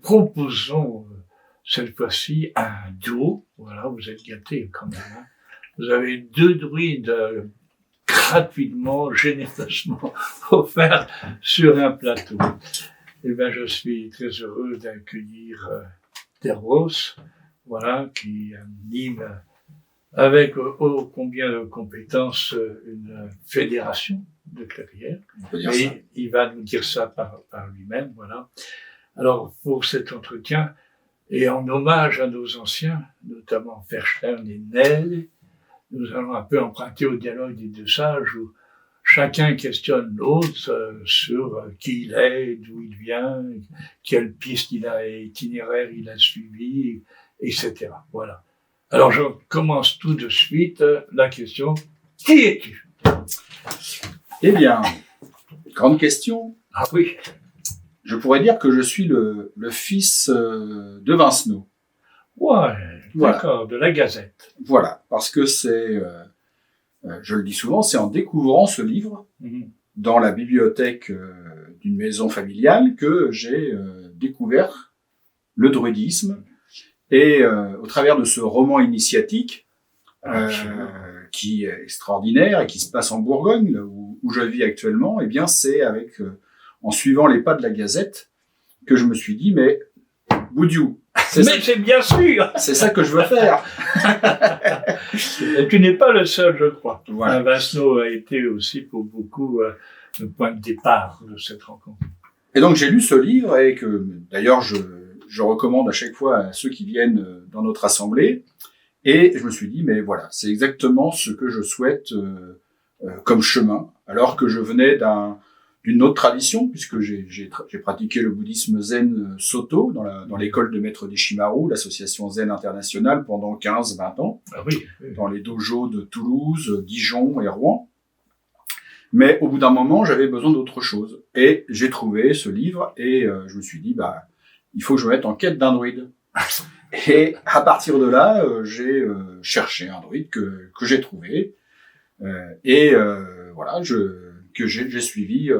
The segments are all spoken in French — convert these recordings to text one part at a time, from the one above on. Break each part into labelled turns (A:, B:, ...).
A: proposons cette fois-ci un duo. Voilà, vous êtes gâtés quand même. Hein. Vous avez 2 druides gratuitement, généreusement offerts sur un plateau. Eh bien, je suis très heureux d'accueillir Terros, voilà, qui anime avec ô combien de compétences une fédération de clairières. Et il va nous dire ça par lui-même, voilà. Alors, pour cet entretien, et en hommage à nos anciens, notamment Fernstein et Nel, nous allons un peu emprunter au dialogue des 2 sages où chacun questionne l'autre sur qui il est, d'où il vient, quelle piste itinéraire il a suivi, etc. Voilà. Alors, je commence tout de suite la question. Qui es-tu?
B: Eh bien, grande question.
A: Ah oui.
B: Je pourrais dire que je suis le fils de Vincenot.
A: Ouais, voilà. D'accord, de la Gazette.
B: Voilà, parce que c'est, je le dis souvent, c'est en découvrant ce livre dans la bibliothèque d'une maison familiale que j'ai découvert le druidisme. Et au travers de ce roman initiatique, qui est extraordinaire et qui se passe en Bourgogne, là où je vis actuellement, eh bien c'est en suivant les pas de la Gazette que je me suis dit, mais Boudiou,
A: c'est bien sûr,
B: c'est ça que je veux faire.
A: Et tu n'es pas le seul, je crois.
B: Voilà.
A: Vincenot a été aussi pour beaucoup le point de départ de cette rencontre.
B: Et donc j'ai lu ce livre et que d'ailleurs je recommande à chaque fois à ceux qui viennent dans notre assemblée. Et je me suis dit, mais voilà, c'est exactement ce que je souhaite comme chemin, alors que je venais d'une autre tradition, puisque j'ai pratiqué le bouddhisme zen Soto dans l'école de maître Deshimaru, l'association zen internationale, pendant 15-20 ans, dans les dojos de Toulouse, Dijon et Rouen. Mais au bout d'un moment, j'avais besoin d'autre chose. Et j'ai trouvé ce livre et je me suis dit, il faut que je me mette en quête d'un druide. Et à partir de là, j'ai cherché un druide que j'ai trouvé. Voilà, que j'ai suivi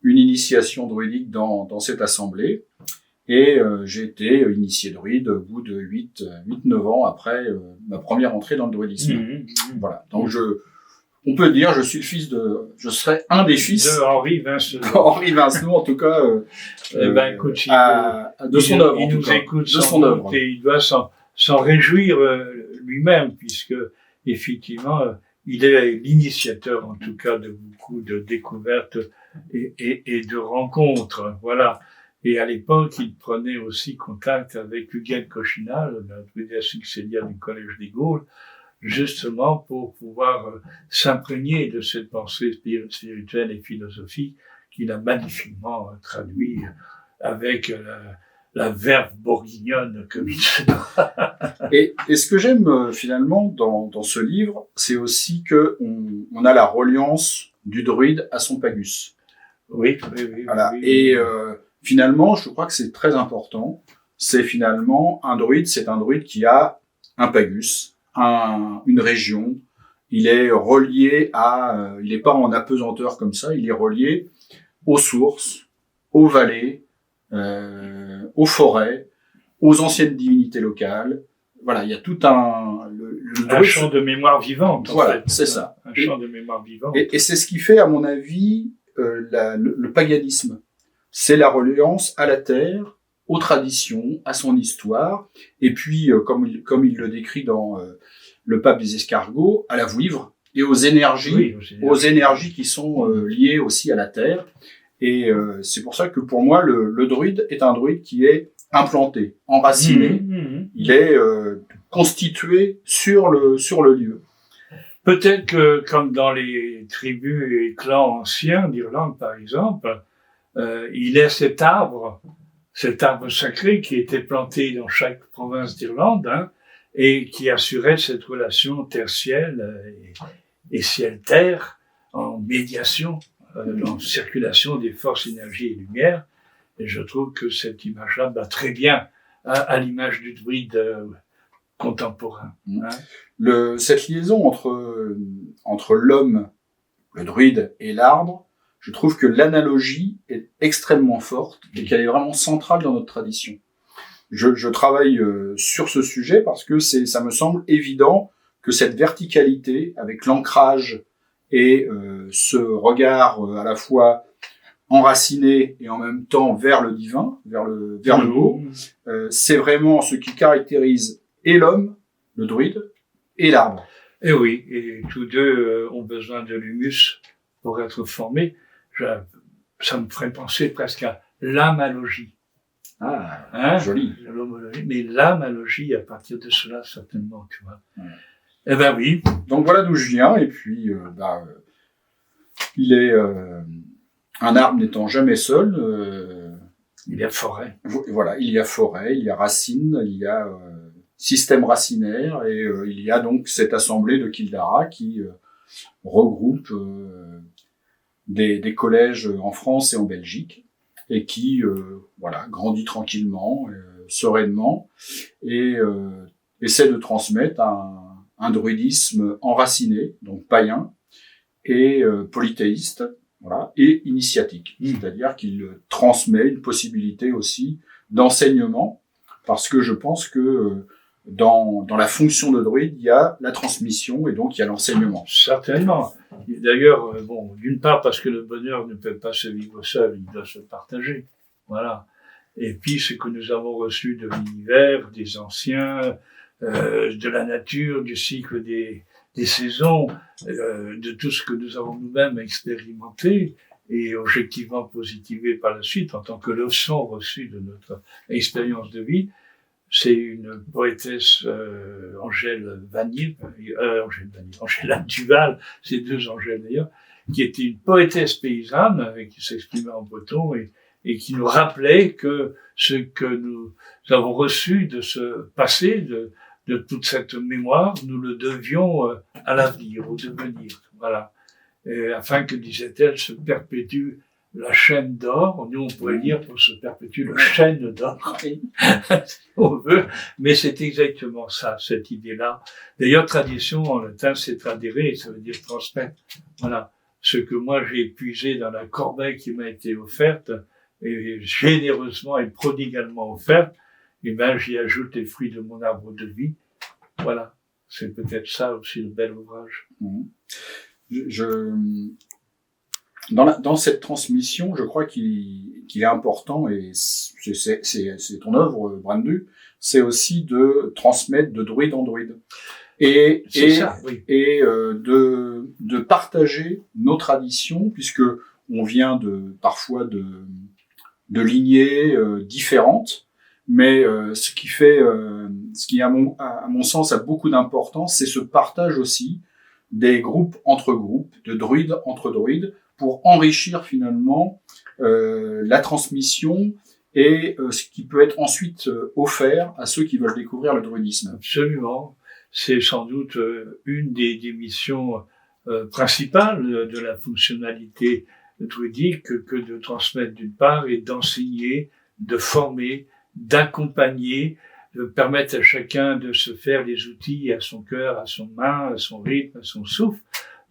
B: une initiation druidique dans cette assemblée. Et j'ai été initié druide au bout de 8-9 ans après ma première entrée dans le druidisme. Voilà, donc on peut dire, je serais un des fils
A: de Henri Vincenot.
B: Henri Vincenot, en tout cas,
A: écoute,
B: de son œuvre.
A: Il nous écoute
B: de son œuvre.
A: Et il doit s'en réjouir lui-même, puisque effectivement, il est l'initiateur, en tout cas, de beaucoup de découvertes et de rencontres. Voilà. Et à l'époque, il prenait aussi contact avec Huguette Cochinal, la druide succédienne du Collège des Gaules, justement pour pouvoir s'imprégner de cette pensée spirituelle et philosophique qu'il a magnifiquement traduit avec la verve bourguignonne comme il se doit.
B: Et ce que j'aime finalement dans ce livre, c'est aussi que on a la reliance du druide à son pagus.
A: Oui.
B: Voilà.
A: Oui.
B: Et finalement, je crois que c'est très important. C'est finalement un druide qui a un pagus, une région. Il est relié il n'est pas en apesanteur comme ça. Il est relié aux sources, aux vallées, aux forêts, aux anciennes divinités locales. Voilà, il y a tout un
A: champ de mémoire vivante.
B: Voilà,
A: en fait.
B: C'est ça.
A: Un champ de mémoire vivante.
B: Et c'est ce qui fait, à mon avis, le paganisme. C'est la reliance à la terre, aux traditions, à son histoire, et puis, comme il le décrit dans Le Pape des Escargots, à la vouivre et aux énergies qui sont liées aussi à la terre. Et c'est pour ça que pour moi, le druide est un druide qui est implanté, enraciné. Il est constitué sur le lieu.
A: Peut-être que, comme dans les tribus et clans anciens d'Irlande, par exemple, il est cet arbre sacré qui était planté dans chaque province d'Irlande, et qui assurait cette relation terre-ciel et ciel-terre en médiation, en circulation des forces, énergie et lumière. Et je trouve que cette image-là va très bien à l'image du druide contemporain.
B: Cette liaison entre l'homme, le druide et l'arbre, je trouve que l'analogie est extrêmement forte et qu'elle est vraiment centrale dans notre tradition. Je travaille sur ce sujet parce que ça me semble évident que cette verticalité, avec l'ancrage et ce regard à la fois enraciné et en même temps vers le divin, vers le haut, c'est vraiment ce qui caractérise et l'homme, le druide, et l'arbre.
A: Et oui, et tous deux ont besoin de l'humus pour être formés. Ça me ferait penser presque à l'amalogie.
B: Ah, joli.
A: Mais l'amalogie, à partir de cela, certainement, tu vois. Ouais. Eh ben oui.
B: Donc voilà d'où je viens, et puis, il est, un arbre n'étant jamais seul,
A: il y a forêt.
B: Voilà, il y a forêt, il y a racines, il y a système racinaire, et il y a donc cette assemblée de Kildare qui regroupe des collèges en France et en Belgique, et qui grandit tranquillement, sereinement, et essaie de transmettre un druidisme enraciné, donc païen, et polythéiste, voilà, et initiatique. C'est-à-dire qu'il transmet une possibilité aussi d'enseignement, parce que je pense que dans la fonction de druide, il y a la transmission et donc il y a l'enseignement.
A: Certainement. D'ailleurs, d'une part parce que le bonheur ne peut pas se vivre seul, il doit se partager. Voilà. Et puis, ce que nous avons reçu de l'univers, des anciens, de la nature, du cycle des saisons, de tout ce que nous avons nous-mêmes expérimenté et objectivement positivé par la suite en tant que leçon reçue de notre expérience de vie. C'est une poétesse, Angèle Duval, ces deux Angèles d'ailleurs, qui était une poétesse paysanne, qui s'exprimait en breton et qui nous rappelait que ce que nous avons reçu de ce passé, de toute cette mémoire, nous le devions à l'avenir, au devenir. Voilà. Et afin que, disait-elle, se perpétue la chaîne d'or. Nous, on pourrait dire pour se perpétue la chaîne d'or, si on veut. Mais c'est exactement ça, cette idée-là. D'ailleurs, tradition, en latin, c'est tradere, ça veut dire transmettre. Voilà. Ce que moi, j'ai puisé dans la corbeille qui m'a été offerte, et généreusement et prodigalement offerte, eh ben, j'y ajoute les fruits de mon arbre de vie. Voilà. C'est peut-être ça aussi le bel ouvrage.
B: Dans cette transmission, je crois qu'il est important, et c'est ton œuvre, Brandu, c'est aussi de transmettre de druide en druide. Et de partager nos traditions, puisque on vient parfois de lignées différentes, mais ce qui à mon sens a beaucoup d'importance, c'est ce partage aussi des groupes entre groupes, de druides entre druides, pour enrichir finalement la transmission et ce qui peut être ensuite offert à ceux qui veulent découvrir le druidisme.
A: Absolument. C'est sans doute une des missions principales de la fonctionnalité druidique que de transmettre d'une part et d'enseigner, de former, d'accompagner, de permettre à chacun de se faire les outils à son cœur, à son main, à son rythme, à son souffle,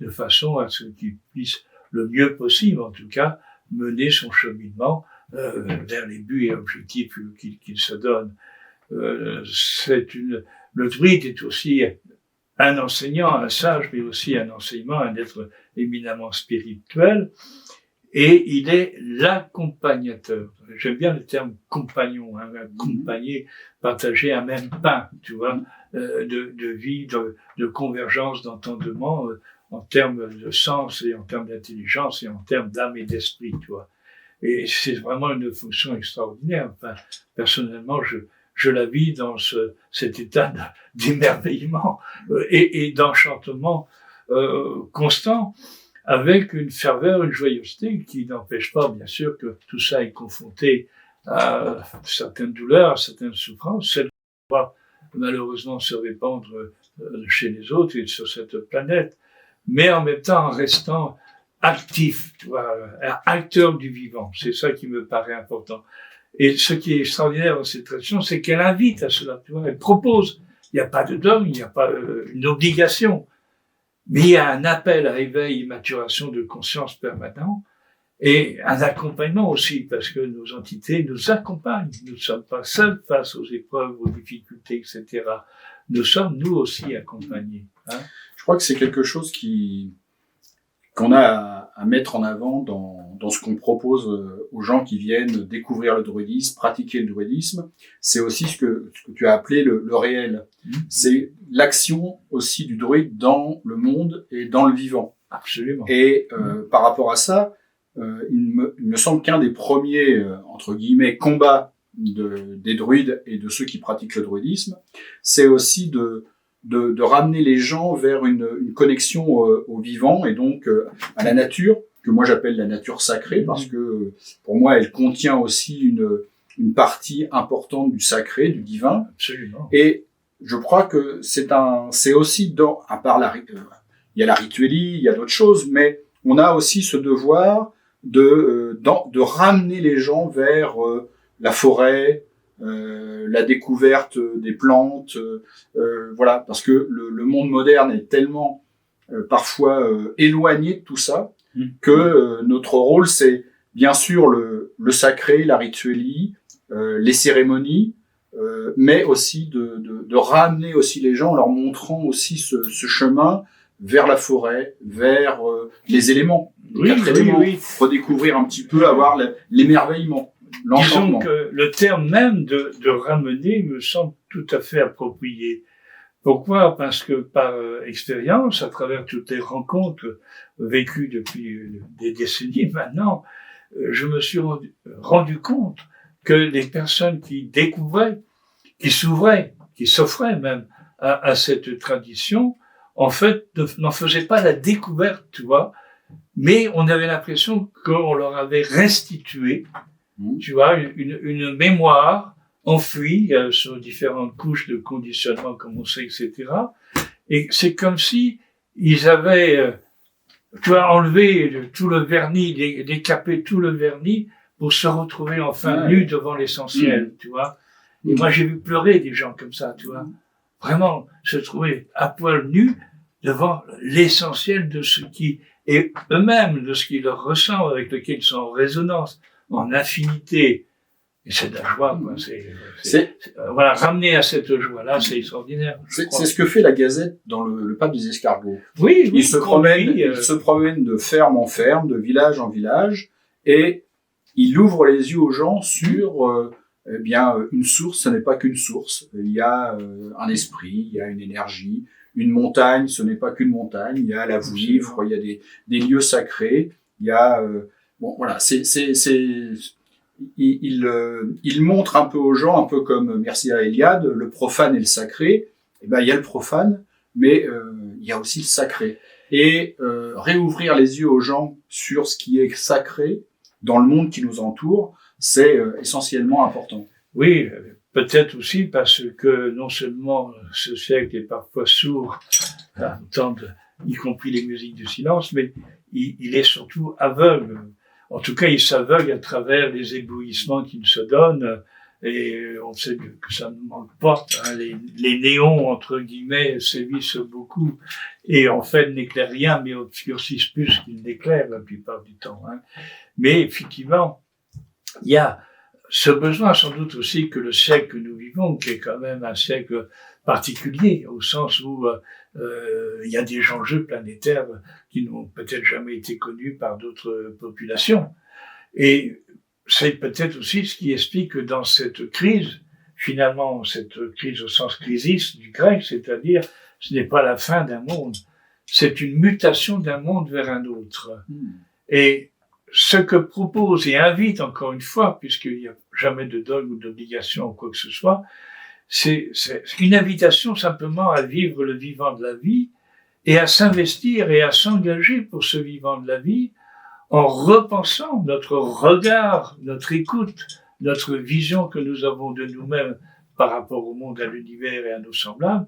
A: de façon à ce qu'il puisse le mieux possible, en tout cas, mener son cheminement vers les buts et objectifs qu'il se donne. Le druide est aussi un enseignant, un sage, mais aussi un enseignement, un être éminemment spirituel, et il est l'accompagnateur. J'aime bien le terme compagnon, accompagner, partager un même pain, tu vois, de vie, de convergence, d'entendement, en termes de sens et en termes d'intelligence et en termes d'âme et d'esprit, tu vois. Et c'est vraiment une fonction extraordinaire. Enfin, personnellement, je la vis dans cet état d'émerveillement et d'enchantement constant, avec une ferveur, une joyeuseté qui n'empêche pas, bien sûr, que tout ça est confronté à certaines douleurs, à certaines souffrances, celles qu'on voit malheureusement se répandre chez les autres et sur cette planète, mais en même temps en restant actif, tu vois, acteur du vivant. C'est ça qui me paraît important. Et ce qui est extraordinaire dans cette tradition, c'est qu'elle invite à cela, tu vois, elle propose. Il n'y a pas de dogme, il n'y a pas une obligation, mais il y a un appel à éveil et maturation de conscience permanent. Et un accompagnement aussi, parce que nos entités nous accompagnent. Nous ne sommes pas seuls face aux épreuves, aux difficultés, etc. Nous sommes, nous aussi, accompagnés. Hein.
B: Je crois que c'est quelque chose qu'on a à mettre en avant dans ce qu'on propose aux gens qui viennent découvrir le druidisme, pratiquer le druidisme. C'est aussi ce que tu as appelé le réel. C'est l'action aussi du druide dans le monde et dans le vivant.
A: Absolument.
B: Et par rapport à ça, il me semble qu'un des premiers, entre guillemets, combats des druides et de ceux qui pratiquent le druidisme, c'est aussi de ramener les gens vers une connexion au vivant et donc à la nature, que moi j'appelle la nature sacrée, parce que pour moi elle contient aussi une partie importante du sacré, du divin.
A: Absolument.
B: Et je crois que c'est aussi à part il y a la rituelie, il y a d'autres choses, mais on a aussi ce devoir de ramener les gens vers la forêt, la découverte des plantes, voilà, parce que le monde moderne est tellement parfois éloigné de tout ça que notre rôle c'est bien sûr le sacré, la rituelie, les cérémonies, mais aussi de ramener aussi les gens en leur montrant aussi ce chemin vers la forêt, vers les éléments, les quatre éléments, redécouvrir un petit peu, avoir l'émerveillement.
A: Disons que le terme même de ramener me semble tout à fait approprié. Pourquoi? Parce que par expérience, à travers toutes les rencontres vécues depuis des décennies maintenant, je me suis rendu compte que les personnes qui découvraient, qui s'ouvraient, qui s'offraient même à cette tradition, en fait, n'en faisaient pas la découverte, tu vois, mais on avait l'impression qu'on leur avait restitué, tu vois, une mémoire enfouie sur différentes couches de conditionnement, comme on sait, etc. Et c'est comme si ils avaient, tu vois, enlevé tout le vernis, décapé tout le vernis pour se retrouver enfin nus devant l'essentiel, tu vois. Et moi, j'ai vu pleurer des gens comme ça, tu vois. Vraiment, se trouver à poil nus devant l'essentiel de ce qui est eux-mêmes, de ce qui leur ressemble, avec lequel ils sont en résonance, en affinité. Et c'est de la joie, quoi. Voilà, ramener à cette joie-là, c'est extraordinaire.
B: C'est ce que fait la Gazette dans le Pape des Escargots.
A: Oui,
B: il se promène de ferme en ferme, de village en village, et il ouvre les yeux aux gens sur eh bien une source. Ce n'est pas qu'une source. Il y a un esprit, il y a une énergie. Une montagne, ce n'est pas qu'une montagne. Il y a la vouivre, il y a des lieux sacrés. Il y a bon, voilà, il montre un peu aux gens, un peu comme Mircea Eliade, le profane et le sacré. Eh ben, il y a le profane, mais il y a aussi le sacré. Et réouvrir les yeux aux gens sur ce qui est sacré dans le monde qui nous entoure, c'est essentiellement important.
A: Oui, peut-être aussi parce que non seulement ce siècle est parfois sourd à entendre, y compris les musiques du silence, mais il est surtout aveugle. En tout cas, il s'aveugle à travers les éblouissements qu'il se donne, et on sait que ça ne manque pas. Hein, les néons, entre guillemets, sévissent beaucoup, et en fait n'éclairent rien, mais obscurcissent plus qu'ils n'éclairent la plupart du temps. Hein. Mais effectivement, il y a ce besoin sans doute aussi que le siècle que nous vivons, qui est quand même un siècle particulier, au sens où il y a des enjeux planétaires qui n'ont peut-être jamais été connus par d'autres populations. Et c'est peut-être aussi ce qui explique que dans cette crise, finalement, cette crise au sens crisis du grec, c'est-à-dire ce n'est pas la fin d'un monde, c'est une mutation d'un monde vers un autre. Et ce que propose et invite, encore une fois, puisqu'il n'y a jamais de dogme ou d'obligation ou quoi que ce soit, c'est une invitation simplement à vivre le vivant de la vie et à s'investir et à s'engager pour ce vivant de la vie en repensant notre regard, notre écoute, notre vision que nous avons de nous-mêmes par rapport au monde, à l'univers et à nos semblables,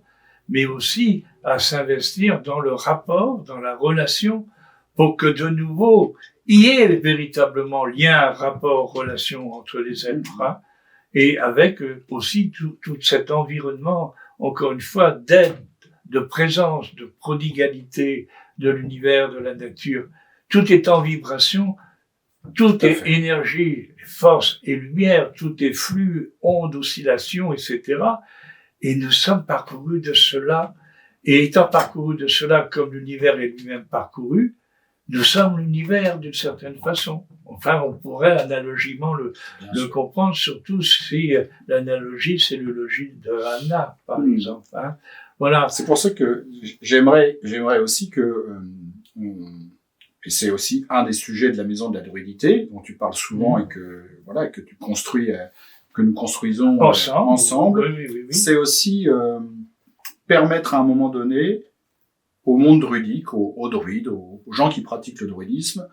A: mais aussi à s'investir dans le rapport, dans la relation, pour que de nouveau, il y ait véritablement lien, rapport, relation entre les êtres, hein, et avec aussi tout cet environnement, encore une fois, d'aide, de présence, de prodigalité de l'univers, de la nature. Tout est en vibration Tout est énergie, force et lumière, tout est flux, ondes, oscillations, etc. Et nous sommes parcourus de cela. Et étant parcourus de cela comme l'univers est lui-même parcouru, nous sommes l'univers d'une certaine façon. Enfin, on pourrait analogiquement le comprendre, surtout si l'analogie, c'est le logis de Anna, par exemple. Hein. Voilà.
B: C'est pour ça que j'aimerais aussi que, et c'est aussi un des sujets de la maison de la druidité, dont tu parles souvent et que, voilà, que tu construis, que nous construisons ensemble. Oui. C'est aussi permettre à un moment donné au monde druidique, aux druides, aux gens qui pratiquent le druidisme,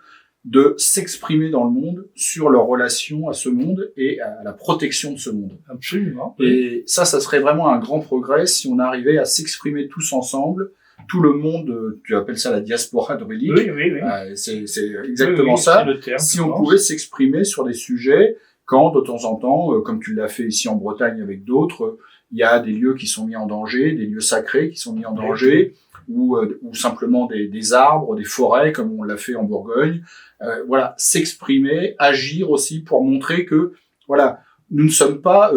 B: de s'exprimer dans le monde sur leur relation à ce monde et à la protection de ce monde.
A: Absolument.
B: Et ça serait vraiment un grand progrès si on arrivait à s'exprimer tous ensemble, tout le monde, tu appelles ça la diaspora druidique.
A: Oui.
B: C'est exactement ça.
A: C'est le terme,
B: si on pouvait s'exprimer sur des sujets, quand de temps en temps, comme tu l'as fait ici en Bretagne avec d'autres, il y a des lieux qui sont mis en danger, des lieux sacrés qui sont mis en danger, ou simplement des arbres, des forêts, comme on l'a fait en Bourgogne. Voilà, s'exprimer, agir aussi pour montrer que, voilà, nous ne sommes pas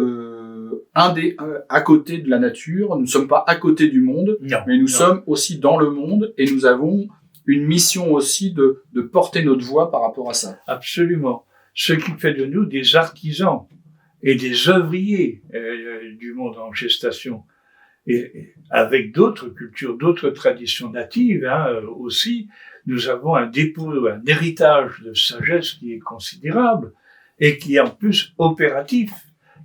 B: à côté de la nature, nous ne sommes pas à côté du monde, mais nous sommes aussi dans le monde et nous avons une mission aussi de porter notre voix par rapport à ça.
A: Absolument. Ce qui fait de nous des artisans et des œuvriers du monde en gestation. Et avec d'autres cultures, d'autres traditions natives aussi, nous avons un dépôt, un héritage de sagesse qui est considérable et qui est en plus opératif,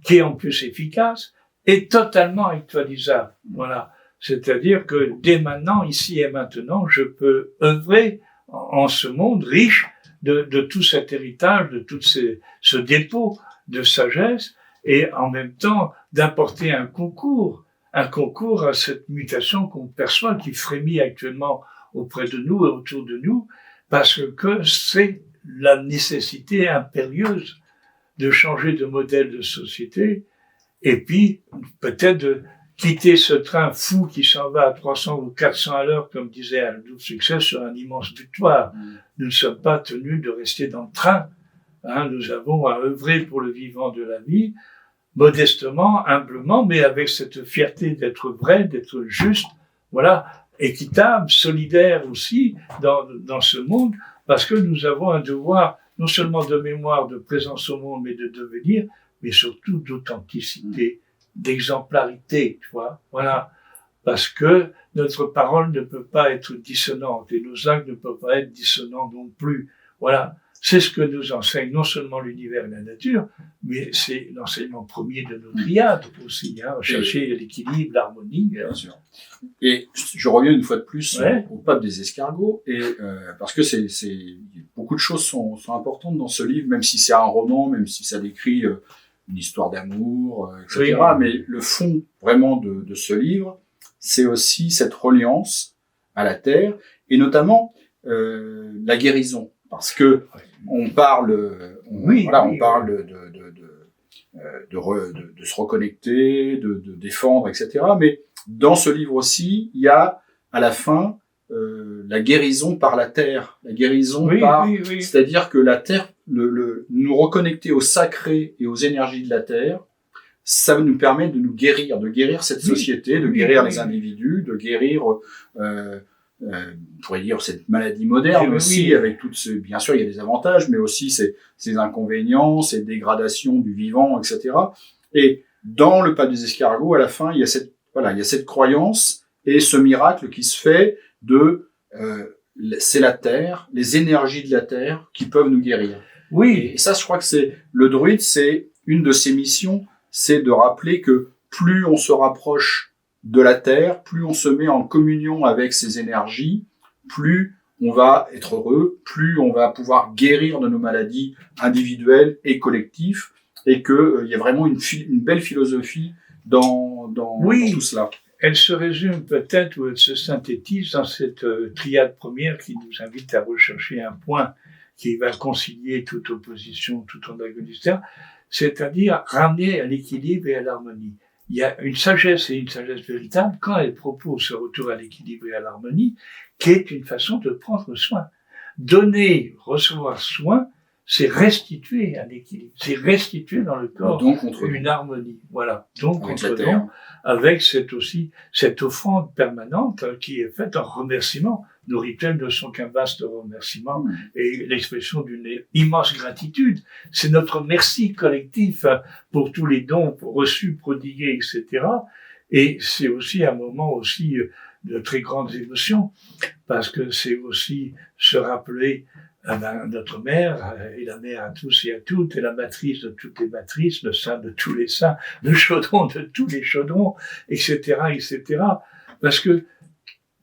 A: qui est en plus efficace et totalement actualisable. Voilà. C'est-à-dire que dès maintenant, ici et maintenant, je peux œuvrer en ce monde riche de tout cet héritage, de tout ce dépôt de sagesse et en même temps d'apporter un concours à cette mutation qu'on perçoit, qui frémit actuellement auprès de nous et autour de nous, parce que c'est la nécessité impérieuse de changer de modèle de société, et puis peut-être de quitter ce train fou qui s'en va à 300 ou 400 à l'heure, comme disait un double succès, sur un immense butoir. Nous ne sommes pas tenus de rester dans le train. Nous avons à œuvrer pour le vivant de la vie, modestement, humblement, mais avec cette fierté d'être vrai, d'être juste, voilà, équitable, solidaire aussi dans ce monde, parce que nous avons un devoir non seulement de mémoire, de présence au monde, mais de devenir, mais surtout d'authenticité, d'exemplarité, tu vois, voilà, parce que notre parole ne peut pas être dissonante et nos actes ne peuvent pas être dissonants non plus, voilà. C'est ce que nous enseigne non seulement l'univers et la nature, mais c'est l'enseignement premier de nos triades aussi, chercher l'équilibre, l'harmonie.
B: Bien sûr. Et je reviens une fois de plus au pape des escargots, et parce que beaucoup de choses sont importantes dans ce livre, même si c'est un roman, même si ça décrit une histoire d'amour, etc. Oui. Mais le fond vraiment de ce livre, c'est aussi cette reliance à la terre, et notamment la guérison. Parce que on parle de se reconnecter, de défendre, etc. Mais dans ce livre aussi, il y a à la fin la guérison par la terre, la guérison c'est-à-dire que la terre, nous reconnecter au sacré et aux énergies de la terre, ça nous permet de guérir cette société, de guérir les individus, de guérir on pourrait dire cette maladie moderne aussi, avec toutes ces, bien sûr il y a des avantages, mais aussi ces inconvénients, ces dégradations du vivant, etc. Et dans le pape des escargots, à la fin, il y a cette croyance et ce miracle qui se fait c'est la terre, les énergies de la terre qui peuvent nous guérir.
A: Oui.
B: Et ça, je crois que le druide, c'est une de ses missions, c'est de rappeler que plus on se rapproche de la terre, plus on se met en communion avec ces énergies, plus on va être heureux, plus on va pouvoir guérir de nos maladies individuelles et collectives, et que il y a vraiment une belle philosophie dans tout cela.
A: Elle se résume peut-être, ou elle se synthétise dans cette triade première qui nous invite à rechercher un point qui va concilier toute opposition, tout antagonisme, c'est-à-dire ramener à l'équilibre et à l'harmonie. Il y a une sagesse et une sagesse véritable quand elle propose ce retour à l'équilibre et à l'harmonie, qui est une façon de prendre soin. Donner, recevoir soin, c'est restituer un équilibre, c'est restituer dans le corps une harmonie. Voilà. Donc, contre don, avec cette offrande permanente qui est faite en remerciement. Nos rituels ne sont qu'un vaste remerciement et l'expression d'une immense gratitude. C'est notre merci collectif pour tous les dons reçus, prodigués, etc. Et c'est aussi un moment aussi de très grandes émotions, parce que c'est aussi se rappeler notre mère, et la mère à tous et à toutes, et la matrice de toutes les matrices, le saint de tous les saints, le chaudron de tous les chaudrons, etc., etc. Parce que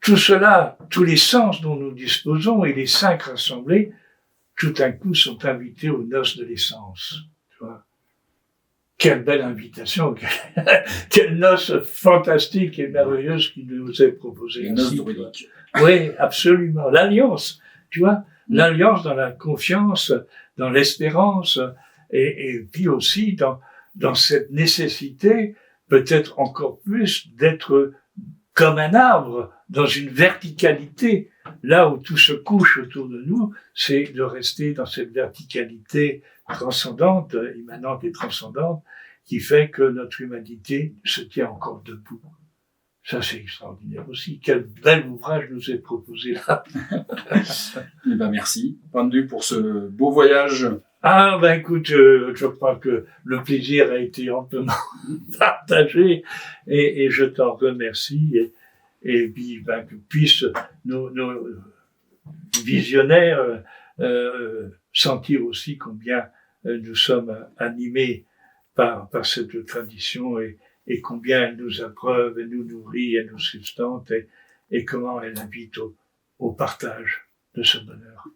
A: tout cela, tous les sens dont nous disposons et les cinq rassemblés, tout d'un coup sont invités aux noces de l'essence. Tu vois ? Quelle belle invitation, quelle noce fantastique et merveilleuse qui nous est proposée.
B: Une noce druidique.
A: Oui, absolument. L'alliance, tu vois, l'alliance dans la confiance, dans l'espérance, et puis aussi dans cette nécessité, peut-être encore plus, d'être comme un arbre, dans une verticalité, là où tout se couche autour de nous, c'est de rester dans cette verticalité transcendante, immanente et transcendante, qui fait que notre humanité se tient encore debout. Ça, c'est extraordinaire aussi. Quel bel ouvrage nous est proposé là.
B: Eh ben, merci. Pendu pour ce beau voyage.
A: Ah, ben, écoute, je crois que le plaisir a été amplement partagé et je t'en remercie. Et puis, ben, que puissent nos visionnaires sentir aussi combien nous sommes animés par cette tradition et combien elle nous abreuve, elle nous nourrit, elle nous sustente et comment elle invite au partage de ce bonheur.